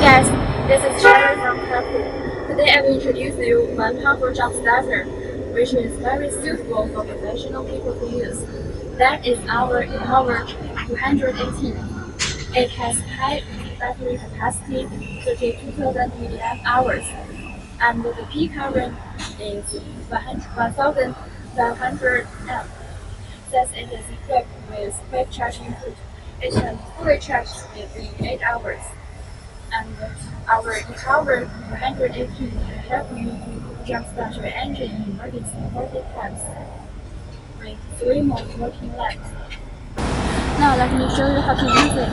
guys, this is Sherry from Carku. Today I will introduce you one powerful jump starter, which is very suitable for professional people to use. That is our JS-218. It has high battery capacity, 32,000 mAh, and the peak current is 1,500 amp. Since it is equipped with quick charge input, it can fully charge within 8 hours. And our e-power 218 will help you to jumpstart your engine in emergency 40 times with 3 more working laps. Now let me show you how to use it.